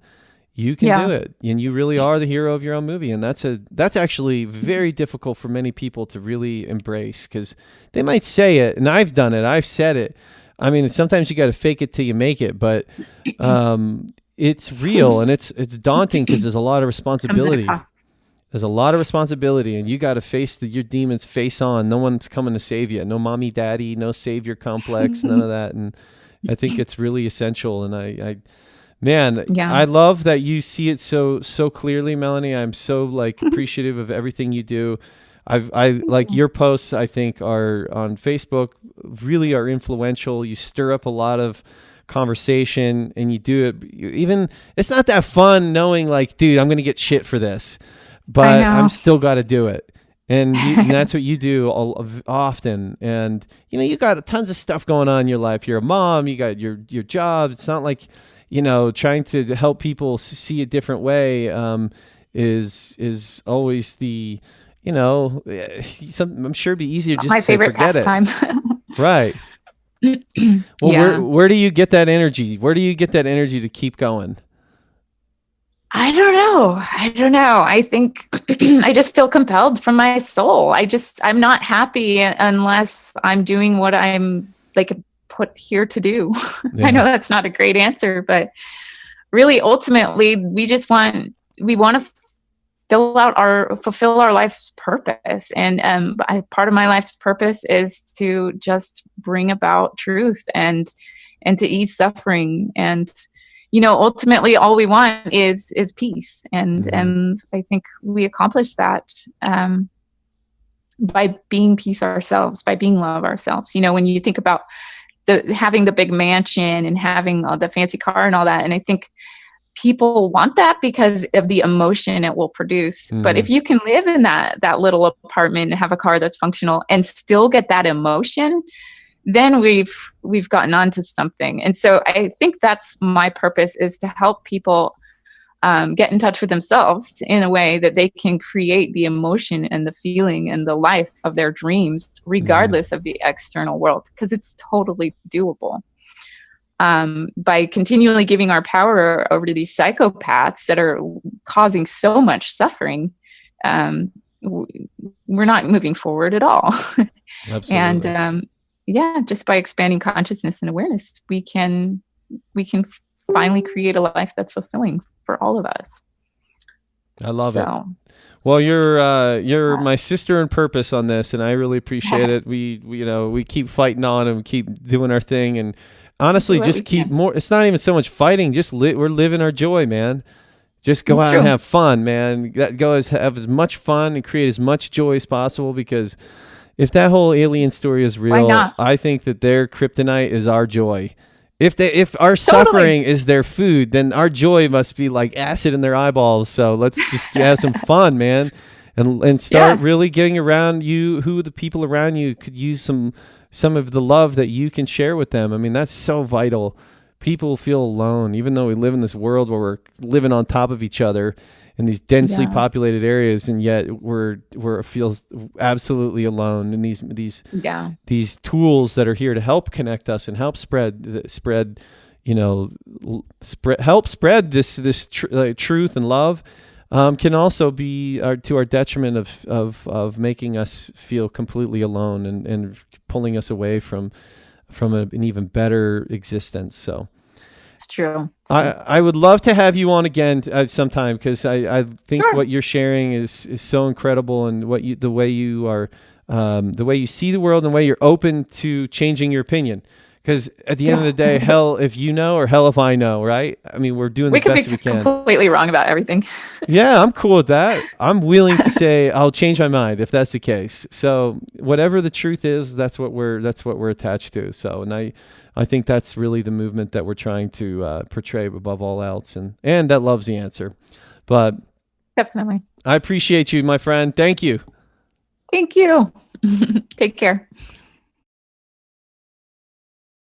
You can do it, and you really are the hero of your own movie. And that's actually very difficult for many people to really embrace, because they might say it, and I've done it, I've said it. I mean, sometimes you got to fake it till you make it, but it's real, and it's daunting because there's a lot of responsibility. There's a lot of responsibility, and you got to face your demons face on. No one's coming to save you. No mommy, daddy, no savior complex, none of that. And I think it's really essential. And I love that you see it so clearly, Melanie. I'm so appreciative of everything you do. I like your posts, I think, are on Facebook, really are influential. You stir up a lot of conversation, and you do it. Even it's not that fun knowing dude, I'm going to get shit for this, but I'm still got to do it. And that's what you do often. And, you got tons of stuff going on in your life. You're a mom, you got your job. It's not like, trying to help people see a different way is always the, I'm sure it'd be easier just to say, forget pastime. It. Right. Well, where do you get that energy? Where do you get that energy to keep going? I don't know. I think I just feel compelled from my soul. I'm not happy unless I'm doing what I'm put here to do. Yeah. I know that's not a great answer, but really ultimately we want to fulfill our life's purpose. And part of my life's purpose is to just bring about truth and to ease suffering. And ultimately all we want is peace. And I think we accomplish that by being peace ourselves, by being love ourselves. When you think about having the big mansion and having the fancy car and all that, and I think people want that because of the emotion it will produce. But if you can live in that little apartment and have a car that's functional and still get that emotion, then we've gotten onto something. And so I think that's my purpose, is to help people get in touch with themselves in a way that they can create the emotion and the feeling and the life of their dreams, regardless of the external world, because it's totally doable. By continually giving our power over to these psychopaths that are causing so much suffering, we're not moving forward at all. Absolutely. And just by expanding consciousness and awareness, we can finally create a life that's fulfilling for all of us. I love it. Well, you're my sister in purpose on this, and I really appreciate it. We keep fighting on and we keep doing our thing, and honestly, just keep more. It's not even so much fighting. Just we're living our joy, man. Just go out and have fun, man. Have as much fun and create as much joy as possible, because if that whole alien story is real, I think that their kryptonite is our joy. If our suffering is their food, then our joy must be like acid in their eyeballs. So let's just have some fun, man, and start really getting around you. Who the people around you could use some of the love that you can share with them. I mean, that's so vital. People feel alone, even though we live in this world where we're living on top of each other in these densely populated areas, and yet we're feels absolutely alone. And these tools that are here to help connect us and help spread this truth and love can also be to our detriment of making us feel completely alone and pulling us away from an even better existence. So it's true. I would love to have you on again sometime, because I think what you're sharing is so incredible, and the way you are, the way you see the world, and the way you're open to changing your opinion. Because at the end of the day, hell if you know, or hell if I know, right? I mean, we're doing the best we can. We could be completely wrong about everything. Yeah, I'm cool with that. I'm willing to say I'll change my mind if that's the case. So whatever the truth is, that's what we're attached to. So, and I think that's really the movement that we're trying to portray above all else, and that loves the answer. But definitely, I appreciate you, my friend. Thank you. Thank you. Take care.